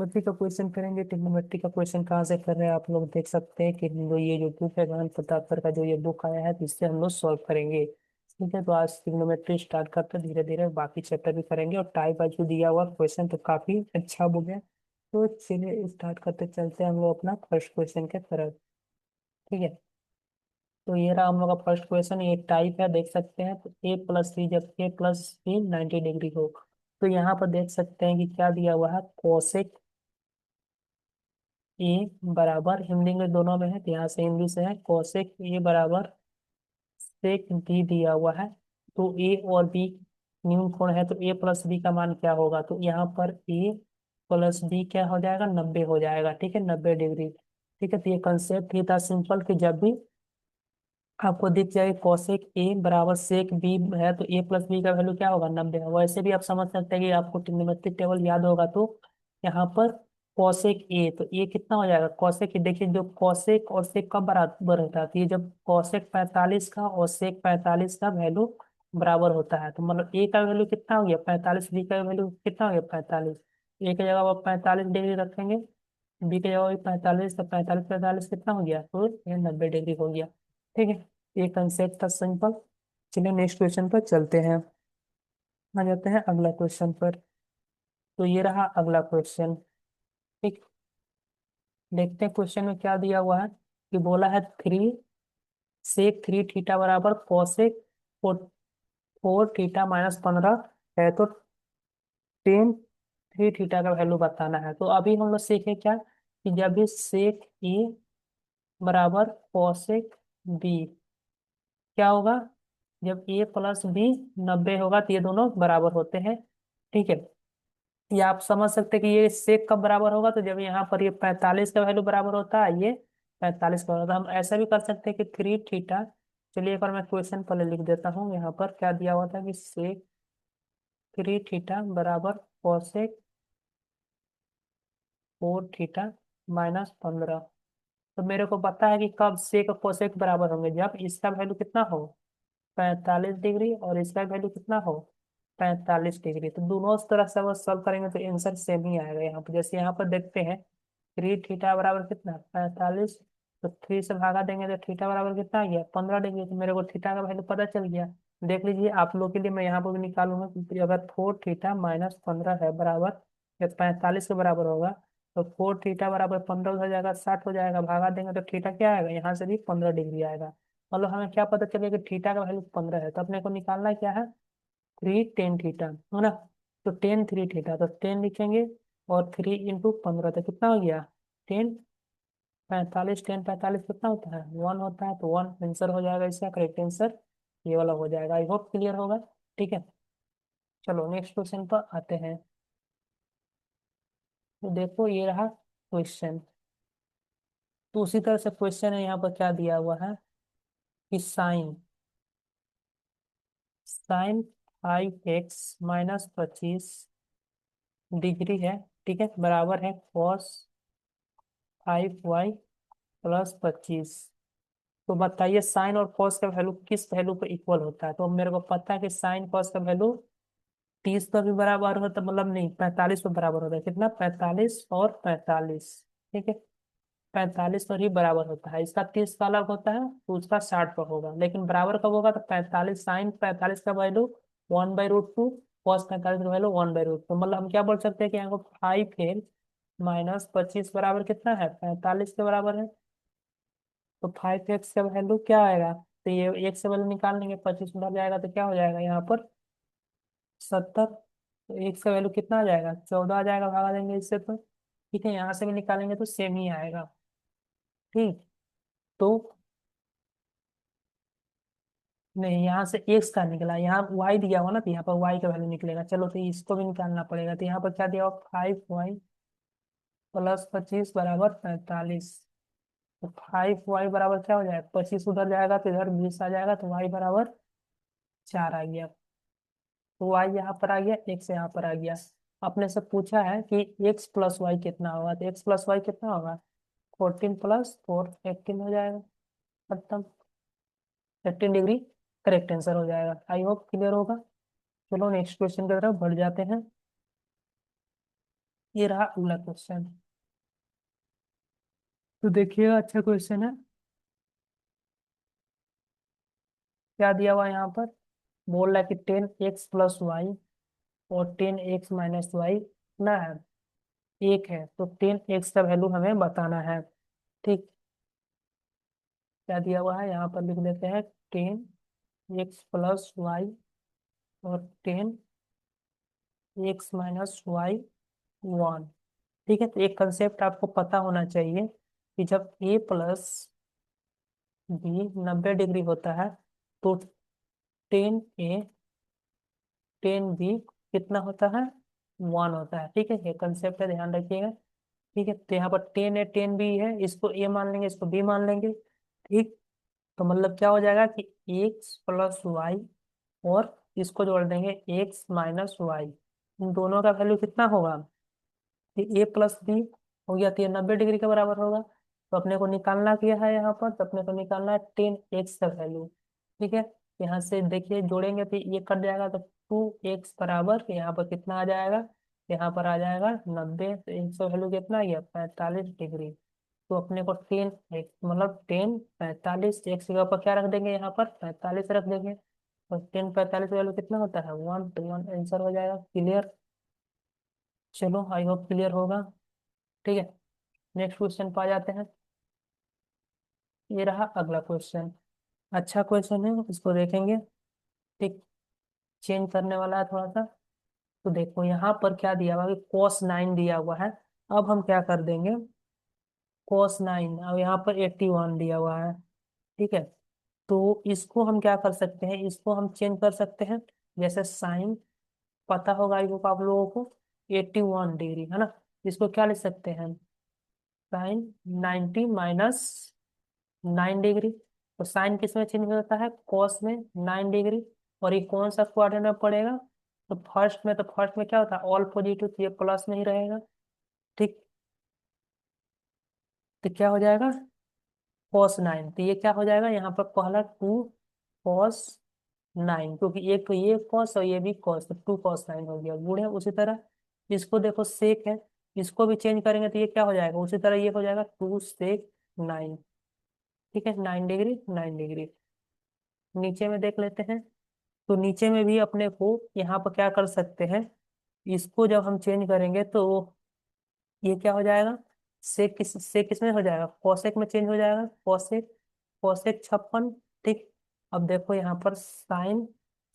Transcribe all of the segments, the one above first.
Trigonometry का question करेंगे। Trigonometry का क्वेश्चन कहाँ से कर रहे हैं आप लोग देख सकते हैं कि ये जो बुक है गहन पदार्थ का जो ये बुक आया है तो इससे हम लोग सॉल्व करेंगे। ठीक है, तो आज ट्रिग्नोमेट्री स्टार्ट करते हैं, धीरे धीरे बाकी चैप्टर भी करेंगे। और टाइप वाइज भी दिया हुआ क्वेश्चन तो काफी अच्छा बुक है। तो चलिए स्टार्ट करते चलते हैं हम लोग अपना फर्स्ट क्वेश्चन के तरफ। ठीक है, तो ये रहा हम लोग का फर्स्ट क्वेश्चन। ये टाइप है देख सकते हैं, तो a+c जब a+c 90 डिग्री हो तो यहाँ पर देख सकते हैं कि क्या दिया हुआ है, कोसेक ए बराबर, हिंदी इंग्लिश दोनों में है तो यहाँ से हिंदी से है, कोसेक ए बराबर सेक बी दिया हुआ है। तो ए और बी न्यून कोण है तो a+b का मान क्या होगा, तो यहाँ पर a+b क्या हो जाएगा, 90 हो जाएगा। ठीक है, 90 डिग्री। ठीक है, तो ये कंसेप्ट ही था सिंपल कि जब भी आपको दिख जाए कोसेक ए बराबर सेक बी है तो a+b का वैल्यू क्या होगा, 90 है। वैसे भी आप समझ सकते हैं कि आपको ट्रिग्नोमेट्रिक टेबल याद होगा तो यहाँ पर कोसेक ए, तो ये कितना हो जाएगा, कोसेक, देखिए जो कोसेक और सेक का बराबर होता है तो ये जब कोसेक 45 का और सेक 45 का वैल्यू बराबर होता है तो मतलब ए का वैल्यू कितना हो गया 45, बी का वैल्यू कितना हो गया 45। ए की जगह आप 45 डिग्री रखेंगे, बी की जगह 45, तो 45 कितना हो गया, तो ये 90 डिग्री हो गया। ठीक है, ये कंसेप्ट था सिंपल। चलिए नेक्स्ट क्वेश्चन पर चलते हैं, आ जाते हैं अगला क्वेश्चन पर। तो ये रहा अगला क्वेश्चन। ठीक, देखते हैं क्वेश्चन में क्या दिया हुआ है कि बोला है सेक 3 थीटा बराबर कोसेक 4 थीटा -15 है तो टेन 3 थीटा का वैल्यू बताना है। तो अभी हम लोग सीखे क्या कि जब भी सेक ए बराबर कोसेक बी क्या होगा, जब a+b 90 होगा तो ये दोनों बराबर होते हैं। ठीक है, ये आप समझ सकते हैं कि ये सेक कब बराबर होगा, तो जब यहाँ पर ये 45 का वैल्यू बराबर होता है, ये 45 का होता है। हम ऐसा भी कर सकते हैं कि 3 थीटा, चलिए एक बार मैं क्वेश्चन पहले लिख देता हूँ। यहाँ पर क्या दिया हुआ था कि सेक 3 थीटा बराबर कोसेक 4 थीटा -15। तो मेरे को पता है कि कब सेक और कोसेक बराबर होंगे, जब इसका वैल्यू कितना हो 45 डिग्री और इसका वैल्यू कितना हो 45 डिग्री। तो दोनों उस तरह से वो सॉल्व करेंगे तो आंसर सेम ही आएगा। यहाँ पर जैसे यहाँ पर देखते हैं 3 थीटा बराबर कितना 45, तो 3 से भागा देंगे तो थीटा बराबर कितना आ गया 15 डिग्री। तो मेरे को थीटा का वैल्यू पता चल गया। देख लीजिए आप लोग के लिए मैं यहाँ पर भी निकालूंगा कि अगर 4 थीटा -15 है बराबर या 45 के बराबर होगा तो 4 थीटा बराबर 15 हो जाएगा, 60 हो जाएगा, भागा देंगे तो थीटा क्या आएगा, यहाँ से भी 15 डिग्री आएगा। मतलब हमें क्या पता चलेगा कि थीटा का वैल्यू 15 है, तो अपने को निकालना क्या है 3 tan थीटा, है ना। तो 10 3 थीटा, तो 10 लिखेंगे और 3 × 15 तो कितना हो गया 10 45, 10 45 कितना होता है 1 होता है, तो 1 आंसर हो जाएगा। इसका करेक्ट आंसर ये वाला हो जाएगा। आई होप क्लियर होगा। ठीक है, चलो नेक्स्ट क्वेश्चन पर आते हैं। तो देखो ये रहा क्वेश्चन। तो उसी तरह से क्वेश्चन है, यहाँ पर क्या दिया हुआ है कि साइन 5x -25 डिग्री है। ठीक है, बराबर है cos 5y + 25। तो बताइए साइन और कॉस का वैल्यू किस वैल्यू पर इक्वल होता है। तो मेरे को पता है कि साइन कॉस का वैल्यू 30 पर भी बराबर होता, मतलब नहीं 45 पर बराबर होता है। कितना 45 और 45। ठीक है, 45 पर ही बराबर होता है। इसका 30 का अलग होता है तो उसका 60 पर होगा, लेकिन बराबर कब होगा तो 45, साइन 45 का वैल्यू 1/√2, कॉस 45 का वैल्यू 1/√2। मतलब हम क्या बोल सकते हैं कि यहाँ को 5 -25 बराबर कितना है 45 के बराबर है। तो 5x का वैल्यू क्या आएगा, तो ये x से वैल्यू निकाल लेंगे, 25 उधर जाएगा तो क्या हो जाएगा यहाँ पर 70। तो x का वैल्यू कितना आ जाएगा 14 आ जाएगा, भागा देंगे इससे तो। ठीक है, यहाँ से भी निकालेंगे तो सेम ही आएगा। ठीक, तो नहीं यहाँ से एक्स का निकला, यहाँ वाई दिया हुआ ना तो यहाँ पर वाई का वैल्यू निकलेगा। चलो तो इसको भी निकालना पड़ेगा। तो यहाँ पर क्या दिया हुआ 5y + 25 बराबर 45। तो 5y बराबर क्या हो जाएगा 25 उधर जाएगा तो इधर 20 आ जाएगा, तो y बराबर 4 आ गया। तो y यहाँ पर आ गया, x यहाँ पर आ गया। आपने से पूछा है कि x + y कितना होगा, तो x + y कितना होगा 14 + 4 18 हो जाएगा। खत्म, 18 डिग्री करेक्ट आंसर हो जाएगा। आई होप क्लियर होगा। चलो नेक्स्ट क्वेश्चन की तरफ बढ़ जाते हैं। ये रहा अगला क्वेश्चन। तो देखिएगा, अच्छा क्वेश्चन है। क्या दिया हुआ है यहाँ पर? बोल रहा है कि 10x+y और 10x - y ना है, एक है, तो 10x का वैल्यू हमें बताना है। ठीक, क्या दिया हुआ है यहाँ पर लिख देते हैं, 10x+y और 10x - y 1। ठीक है, तो एक कंसेप्ट आपको पता होना चाहिए कि जब a+b 90 डिग्री होता है तो 10a 10b कितना होता है, 1 होता है। ठीक है, ये कंसेप्ट है, ध्यान रखिएगा। ठीक है, तो यहाँ पर 10 a 10b है, इसको a मान लेंगे, इसको b मान लेंगे। ठीक, तो मतलब क्या हो जाएगा कि x+y और इसको जोड़ देंगे x - y, इन दोनों का वैल्यू कितना होगा, a+b हो गया, तो ये 90 डिग्री के बराबर होगा। तो अपने को निकालना क्या है यहाँ पर, तो अपने को निकालना है 10x का वैल्यू। ठीक है, यहाँ से देखिए जोड़ेंगे तो ये कट जाएगा, तो 2x बराबर यहाँ पर कितना आ जाएगा, यहाँ पर आ जाएगा 90, तो x का वैल्यू कितना आ गया, 45 डिग्री। तो अपने को 10x मतलब 10 45, x की जगह पर क्या रख देंगे, यहाँ पर 45 रख देंगे। और 10 45 का वैल्यू कितना होता है, 1, तो 1 आंसर हो जाएगा। क्लियर? चलो, आई होप क्लियर होगा। ठीक है, नेक्स्ट क्वेश्चन पर आ जाते हैं। ये रहा अगला क्वेश्चन। अच्छा क्वेश्चन है, इसको देखेंगे। ठीक, चेंज करने वाला है थोड़ा सा। तो देखो यहाँ पर क्या दिया हुआ है, cos 9 दिया हुआ है। अब हम क्या कर देंगे, cos 9, अब यहाँ पर 81 दिया हुआ है। ठीक है, तो इसको हम क्या कर सकते हैं, इसको हम चेंज कर सकते हैं। जैसे साइन, पता होगा आई होप आप लोगों को, 81 डिग्री है ना, इसको क्या लिख सकते हैं, साइन 90 - 9 डिग्री। तो साइन किस में चेंज होता है, कॉस में 9 डिग्री। और ये कौन सा क्वाड्रेंट में पड़ेगा, तो फर्स्ट में क्या होता है, ऑल पॉजिटिव, तो ये प्लस में ही रहेगा। ठीक, तो क्या हो जाएगा, cos 9, तो ये क्या हो जाएगा यहाँ पर पहला 2 cos 9, क्योंकि एक तो ये cos और ये भी cos, तो 2 cos 9 हो गया, गुण है। उसी तरह इसको देखो सेक है, इसको भी चेंज करेंगे तो ये क्या हो जाएगा, उसी तरह ये हो जाएगा 2 sec 9। ठीक है, 9 डिग्री 9 डिग्री। नीचे में देख लेते हैं। तो नीचे में भी अपने को यहाँ पर क्या कर सकते हैं, इसको जब हम चेंज करेंगे तो ये क्या हो जाएगा, सेक किस में हो जाएगा, कोसेक में चेंज हो जाएगा, कोसेक कोसेक 56। ठीक, अब देखो यहाँ पर साइन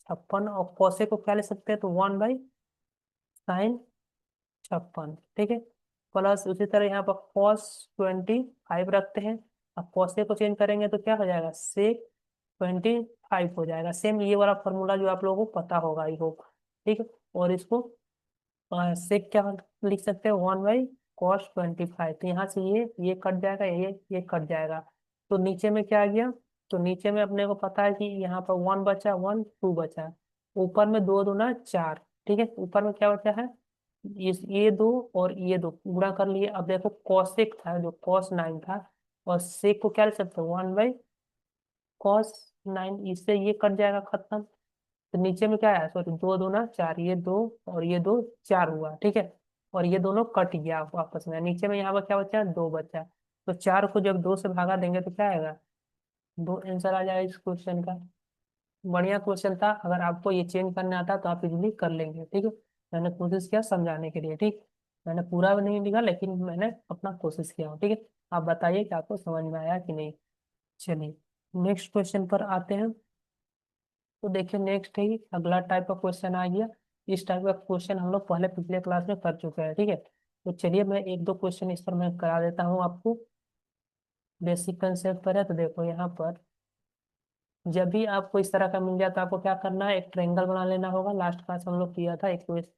56 और कोसेक को क्या ले सकते हैं, तो 1/sin 56। ठीक है, प्लस उसी तरह यहाँ पर cos 25 रखते हैं। अब कोसेक को चेंज करेंगे तो क्या हो जाएगा, sec 25 हो जाएगा। सेम ये वाला फॉर्मूला जो आप लोगों को पता होगा आई होप। ठीक है, और इसको सेक क्या लिख सकते हैं, 1/cos 25। तो यहाँ से ये कट जाएगा, ये कट जाएगा। तो नीचे में क्या आ गया, तो नीचे में अपने को पता है कि यहाँ पर 1 बचा, 1 2 बचा, ऊपर में 2 दूना 4। ठीक है, ऊपर में क्या बचा है, ये दो और ये दो गुणा कर लिए। अब देखो कॉसेक था जो cos 9 था, और सेक को क्या लिख सकते हैं, 1/cos 9, इससे ये कट जाएगा, खत्म। तो नीचे में क्या है, सॉरी, 2 दूना 4, ये दो और ये दो 4 हुआ। ठीक है, और ये दोनों कट गया आपस में, नीचे में यहाँ पर क्या बचा, 2 बचा। तो 4 को जब 2 से भागा देंगे तो क्या आएगा, 2 आंसर आ जाएगा इस क्वेश्चन का। बढ़िया क्वेश्चन था, अगर आपको ये चेंज करना आता तो आप इजीली कर लेंगे। ठीक है, मैंने कोशिश किया समझाने के लिए। ठीक, मैंने पूरा भी नहीं लिखा, लेकिन मैंने अपना कोशिश किया हूँ। ठीक है, आप बताइए कि आपको समझ में आया कि नहीं। चलिए, नेक्स्ट क्वेश्चन पर आते हैं। तो देखिए, नेक्स्ट ही अगला टाइप का क्वेश्चन आ गया। इस टाइप का क्वेश्चन हम लोग पहले पिछले क्लास में कर चुके हैं। ठीक है, तो चलिए मैं एक दो क्वेश्चन इस पर मैं करा देता हूँ आपको। बेसिक कंसेप्ट पर है, तो देखो यहाँ पर जब भी आपको इस तरह का मिल जाए तो आपको क्या करना है, एक ट्रायंगल बना लेना होगा। लास्ट क्लास हम लोग किया था एक क्वेश्चन।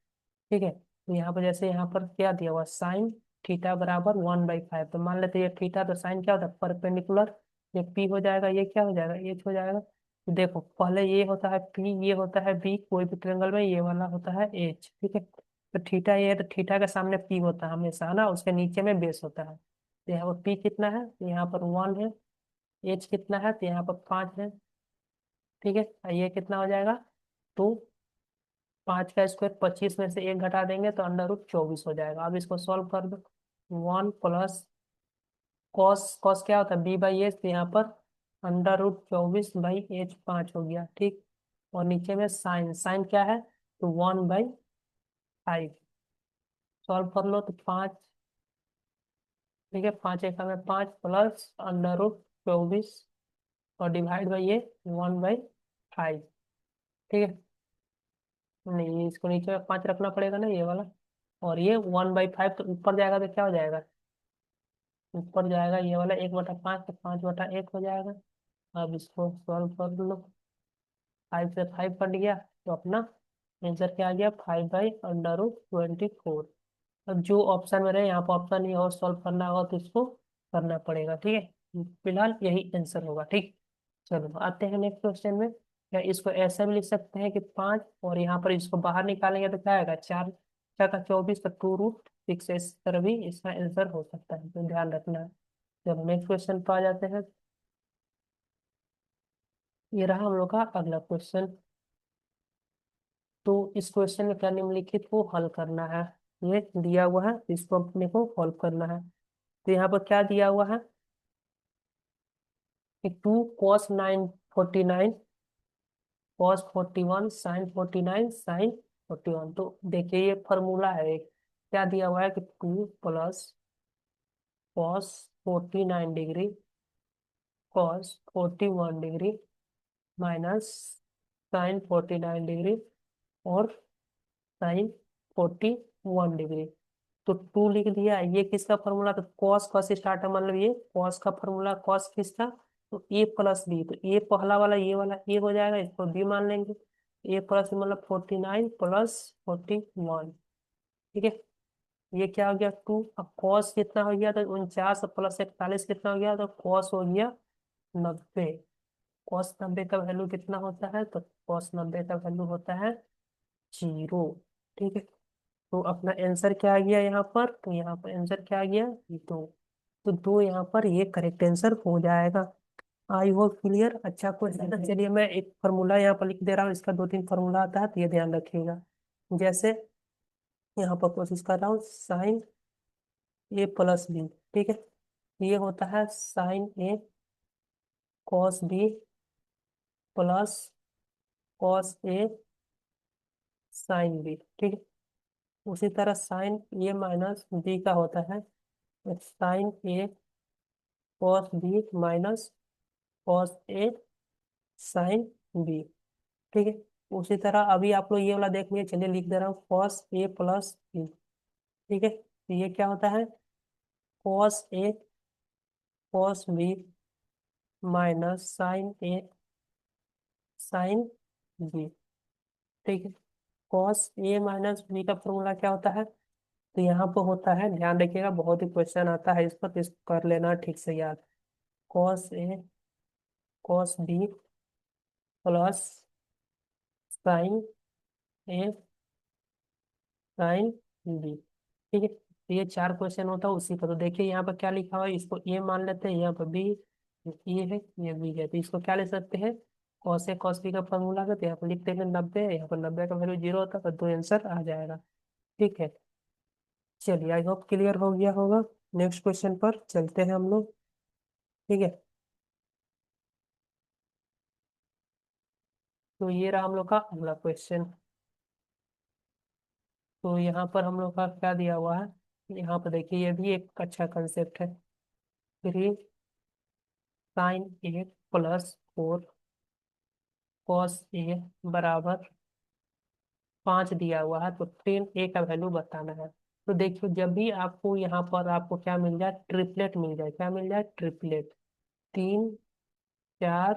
ठीक है, तो यहाँ पर जैसे यहाँ पर क्या दिया हुआ, साइन थीटा बराबर 1/5। तो मान लेते हैं ये थीटा, तो साइन क्या होता है, परपेंडिकुलर, ये पी हो जाएगा, ये क्या हो जाएगा, एच हो जाएगा। तो देखो पहले ये होता है पी, ये होता है बी, कोई भी ट्रायंगल में ये वाला होता है एच। ठीक है, तो थीटा ये है, तो थीटा के सामने पी होता है हमेशा ना, उसके नीचे में बेस होता है। तो यहाँ पर पी कितना है, तो यहाँ पर 1 है। एच कितना है, तो यहाँ पर 5 है। ठीक है, ये कितना हो जाएगा, तो 5 का स्क्वायर 25 में से 1 घटा देंगे तो अंडर रूट 24 हो जाएगा। अब इसको सॉल्व कर दो। 1 प्लस कॉस, कॉस क्या होता है b/h, तो यहाँ पर अंडर रूट 24/h 5 हो गया, ठीक। और नीचे में साइन, साइन क्या है तो 1/5। सॉल्व कर लो तो 5, ठीक है, 5 × 1 = 5 प्लस अंडर रूट 24 और डिवाइड बाई ये 1/5, ठीक है। नहीं, इसको नीचे में 5 रखना पड़ेगा ना, ये वाला। और ये 1/5 तो ऊपर जाएगा तो क्या हो जाएगा, ऊपर जाएगा ये वाला 1/5, तो 5/1 हो जाएगा। अब इसको सॉल्व कर लो। 5 से 5 कट गया तो अपना आंसर क्या आ गया, 5/√24। अब जो ऑप्शन में रहे, यहाँ पर ऑप्शन नहीं और सॉल्व करना होगा तो इसको करना पड़ेगा, ठीक है। फिलहाल यही आंसर होगा, ठीक। चलो आते हैं नेक्स्ट क्वेश्चन में। या इसको ऐसा भी लिख सकते हैं कि 5, और यहाँ पर इसको बाहर निकालेंगे तो क्या आएगा, 4 4 का 24, तो 2√6। इस तरह भी इसका आंसर हो सकता है, तो ध्यान रखना है। चलो नेक्स्ट क्वेश्चन पर आ जाते हैं। ये रहा हम लोग का अगला क्वेश्चन। तो इस क्वेश्चन में क्या निम्नलिखित को हल करना है, ये दिया हुआ है, इसको अपने को सॉल्व करना है। तो यहाँ पर क्या दिया हुआ है कि 2 cos 9 49, cos 41, sin 49, sin 41। तो देखिए ये फॉर्मूला है एक, क्या दिया हुआ है कि 2 + cos 49 degree cos 41 degree minus sin 49 degree और sin 41 डिग्री। तो 2 लिख दिया। ये किसका फॉर्मूला, तो कॉस कॉस स्टार्ट है, मतलब ये कॉस का फॉर्मूला, कॉस किसका, तो a + b। तो ए पहला वाला, ये वाला ए हो जाएगा, इसको b मान लेंगे। a + मतलब 49 + 41, ठीक है। ये क्या हो गया 2। अब कॉस कितना हो गया, तो 49 + 41 कितना हो गया, तो कॉस हो गया 90। कॉस 90 का वैल्यू कितना होता है, तो कॉस 90 का वैल्यू होता है 0, ठीक है। तो अपना आंसर क्या आ गया यहाँ पर, तो यहाँ पर आंसर क्या आ गया 2। तो 2 यहाँ पर ये करेक्ट आंसर हो जाएगा। आई होप क्लियर, अच्छा क्वेश्चन है। चलिए मैं एक फार्मूला यहाँ पर लिख दे रहा हूँ, इसका 2 3 फार्मूला आता है, तो ये ध्यान रखिएगा। जैसे यहाँ पर कोशिश कर रहा हूँ, sin a + b, ठीक है। ये होता है sin a cos b plus cos a sin b, ठीक है। उसी तरह sin a - b का होता है sin a cos b minus cos a sin b, ठीक है। उसी तरह अभी आप लोग ये वाला देख लीजिए, चलिए लिख दे रहा हूँ cos a + b, ठीक है। तो ये क्या होता है cos a cos b minus sin a sin b, ठीक है। cos a - b का फॉर्मूला क्या होता है, तो यहाँ पर होता है, ध्यान रखिएगा, बहुत ही क्वेश्चन आता है इस पर, तो इसको कर लेना ठीक से याद। cos a cos b plus sin a sin b, ठीक है। तो ये 4 क्वेश्चन होता है उसी का। तो देखिए यहाँ पर क्या लिखा हुआ है, इसको ए मान लेते हैं, यहाँ पर बी, ये है, ये बी है, तो इसको क्या ले सकते हैं, कॉस ए कॉस बी का फॉर्मूला है, तो यहाँ पर लिखते हैं 90, यहाँ पर 90 का वैल्यू 0 होता है, तो 2 आंसर आ जाएगा, ठीक है। चलिए आई होप क्लियर हो गया होगा। नेक्स्ट क्वेश्चन पर चलते हैं हम लोग, ठीक है। तो ये रहा हम लोग का अगला क्वेश्चन। तो यहाँ पर हम लोग का क्या दिया हुआ है, यहाँ पर देखिए ये भी एक अच्छा कंसेप्ट है। 3 sin a + 4 cos a = 5 दिया हुआ है, तो 10a का वैल्यू बताना है। तो देखियो जब भी आपको यहाँ पर आपको क्या मिल जाए, ट्रिपलेट मिल जाए, क्या मिल जाए, ट्रिपलेट। 3 4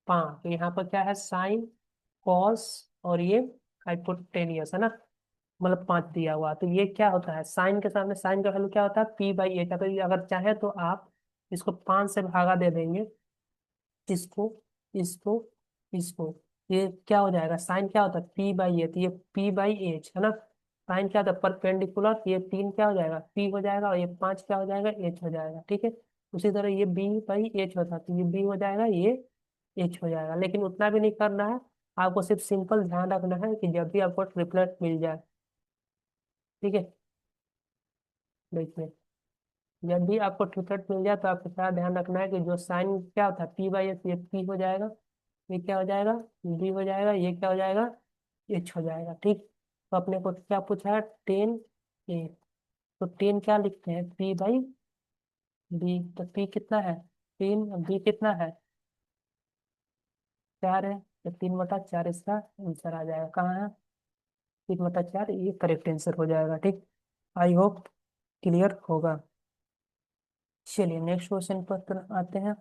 5, तो यहाँ पर क्या है साइन कॉस और ये हाइपोटेनियस है ना, मतलब 5 दिया हुआ। तो ये क्या होता है, साइन के सामने साइन का वैल्यू क्या होता है p/a का। तो ये अगर चाहे तो आप इसको 5 से भागा दे देंगे, इसको इसको इसको, ये क्या हो जाएगा, साइन क्या होता है p/a, तो ये p/h है ना। साइन क्या होता है परपेंडिकुलर, ये 3 क्या हो जाएगा p हो जाएगा, और ये 5 क्या हो जाएगा h हो जाएगा, ठीक है। उसी तरह ये b/h होता है, तो ये b हो जाएगा, ये h हो जाएगा। लेकिन उतना भी नहीं करना है, आपको सिर्फ सिंपल ध्यान रखना है कि जब भी आपको ट्रिपलेट मिल जाए, ठीक है, देखिए, जब भी आपको ट्रिपलेट मिल जाए तो आपको क्या ध्यान रखना है कि जो साइन क्या होता है पी बाई एस, ये पी हो जाएगा, ये क्या हो जाएगा, बी हो जाएगा, ये क्या हो जाएगा, एच हो जाएगा, ठीक। तो अपने को क्या पूछा है, टेन ए, तो टेन क्या लिखते हैं, पी बाई बी, तो पी कितना है, तीन, बी कितना है, चार है, तो 3/4 इसका आंसर आ जाएगा, कहाँ है, 3/4, ये करेक्ट आंसर हो जाएगा, ठीक। आई होप क्लियर होगा। चलिए नेक्स्ट क्वेश्चन पर आते हैं।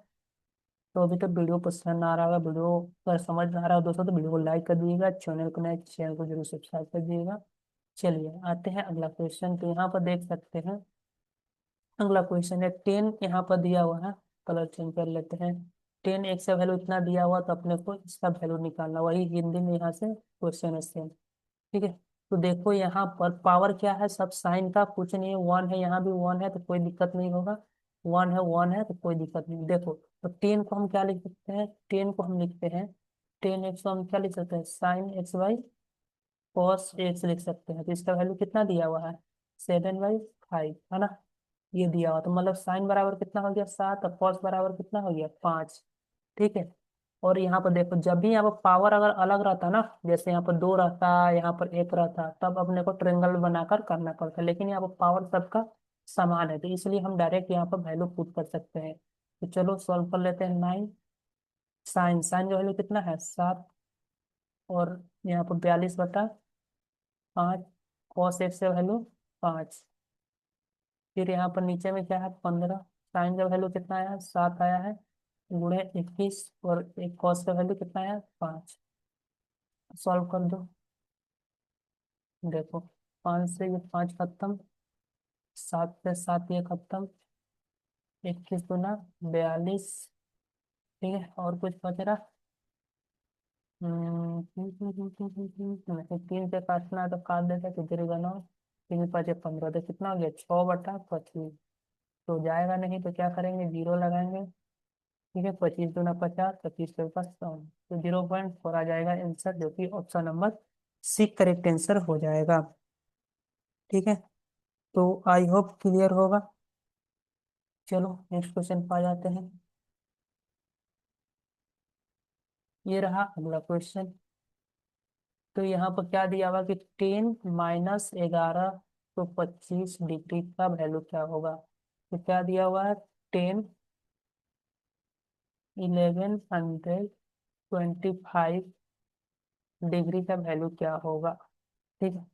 तो अभी तक वीडियो पसंद आ रहा होगा, वीडियो अगर समझ में आ रहा हो दोस्तों तो वीडियो को लाइक कर दीजिएगा, चैनल को नए चैनल को जरूर सब्सक्राइब कर दीजिएगा। चलिए आते हैं अगला क्वेश्चन, तो यहाँ पर देख सकते हैं, अगला क्वेश्चन है 10 यहाँ पर दिया हुआ है, कलर चेंज कर लेते हैं। 10 एक्स का वैल्यू इतना दिया हुआ तो अपने को इसका वैल्यू निकालना, वही हिंदी में यहाँ से क्वेश्चन है सेम, ठीक है। तो देखो यहाँ पर पावर क्या है, सब साइन का कुछ नहीं है, वन है, यहाँ भी वन है तो कोई दिक्कत नहीं होगा, वन है तो कोई दिक्कत नहीं। देखो तो 10 को हम क्या लिख सकते हैं, 10 को हम लिखते हैं, 10 एक्स को हम क्या लिख सकते हैं, sine x by cos x लिख सकते हैं। तो इसका वैल्यू कितना दिया हुआ है, 7/5 है ना, ये दिया हुआ, तो मतलब साइन बराबर कितना हो गया 7, और कॉस बराबर कितना हो गया 5, ठीक है। और यहाँ पर देखो जब भी यहाँ पर पावर अगर अलग रहता ना, जैसे यहाँ पर 2 रहता, यहाँ पर 1 रहता, तब अपने को ट्रायंगल बनाकर करना पड़ता, लेकिन यहाँ पर पावर सबका समान है, तो इसलिए हम डायरेक्ट यहाँ पर वैल्यू पुट कर सकते हैं। तो चलो सॉल्व कर लेते हैं। 9 साइन, साइन का वैल्यू कितना है 7, और यहाँ पर 42/5, कॉस एक्स का वैल्यू 5, फिर यहाँ पर नीचे में क्या है 15, साइन का वैल्यू कितना आया 7 आया है, गुणे 21, और एक कॉस का वैल्यू कितना आया 5। सॉल्व कर दो, देखो 5 से ये 5 खत्म, 7 से 7 ये खत्म, 21×42, ठीक है, और कुछ बच रहा, नहीं, 3 से काटना है तो काट देते, किधर गना, 3×5 = 15, तो कितना हो गया 6/25, तो जाएगा नहीं तो क्या करेंगे, जीरो लगाएंगे, ठीक है, 25×50, 25 के ऊपर 100, तो 0.4 आ जाएगा आंसर, जो कि option number C correct answer हो जाएगा, ठीक है। तो आई होप क्लियर होगा। चलो नेक्स्ट क्वेश्चन पर आ जाते हैं। ये रहा अगला क्वेश्चन। तो यहाँ पर क्या दिया हुआ कि 10 - 11 तो 25 डिग्री का वैल्यू क्या होगा, तो क्या दिया हुआ है, 10 - 1125 डिग्री का वैल्यू क्या होगा, ठीक है,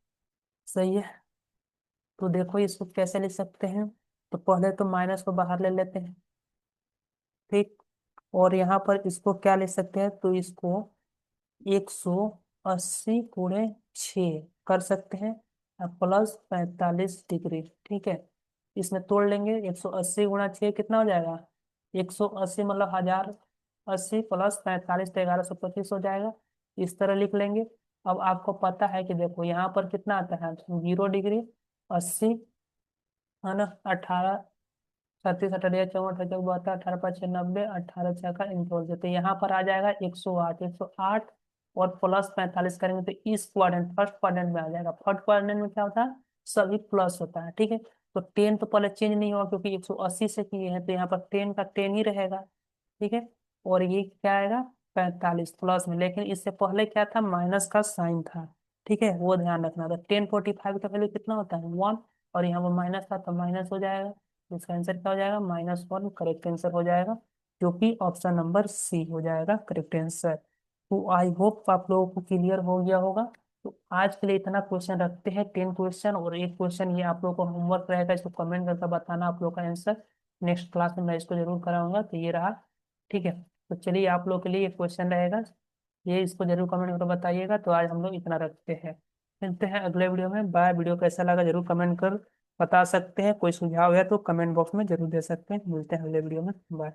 सही है। तो देखो इसको कैसे लिख सकते हैं, तो पहले तो माइनस को बाहर ले लेते हैं, ठीक, और यहाँ पर इसको क्या ले सकते हैं, तो इसको 180 × 6 कर सकते हैं, प्लस 45 डिग्री, ठीक है। इसमें तोड़ लेंगे, 180 × 6 कितना हो जाएगा, 180 मतलब 1080, प्लस 45 तो 1125 हो जाएगा, इस तरह लिख लेंगे। अब आपको पता है कि देखो यहाँ पर कितना आता है, 0 डिग्री, 80, है ना, 18, 36, 38, 64, 72, 18×5 = 90, 18×6 = 100, तो यहाँ पर आ जाएगा 108, 108, और प्लस 45 करेंगे तो इस क्वाड्रेंट, फर्स्ट क्वाड्रेंट में आ जाएगा। फर्स्ट क्वाड्रेंट में क्या होता है, सभी प्लस होता है, ठीक है। तो 10 तो पहले चेंज नहीं होगा क्योंकि 180 से किए हैं, तो यहाँ पर 10 का 10 ही रहेगा, ठीक है। और ये क्या आएगा 45 प्लस में, लेकिन इससे पहले क्या था, माइनस का साइन था, ठीक है, वो ध्यान रखना। तो 1045 का वैल्यू कितना होता है 1, और यहाँ पर माइनस था तो माइनस हो जाएगा, तो इसका आंसर क्या हो जाएगा -1, करेक्ट आंसर हो जाएगा, जो कि ऑप्शन नंबर सी हो जाएगा करेक्ट आंसर। तो आई होप आप लोगों को क्लियर हो गया होगा। तो आज के लिए इतना क्वेश्चन रखते हैं, 10 क्वेश्चन, और एक क्वेश्चन ये आप लोगों को होमवर्क रहेगा, इसको कमेंट करके बताना आप लोग का आंसर, नेक्स्ट क्लास में मैं इसको जरूर कराऊंगा। तो ये रहा, ठीक है। तो चलिए आप लोग के लिए ये क्वेश्चन रहेगा, ये इसको जरूर कमेंट करके बताइएगा। तो आज हम लोग इतना रखते हैं, मिलते हैं अगले वीडियो में, बाय। वीडियो कैसा लगा जरूर कमेंट कर बता सकते हैं, कोई सुझाव है तो कमेंट बॉक्स में जरूर दे सकते हैं। मिलते हैं अगले वीडियो में, बाय।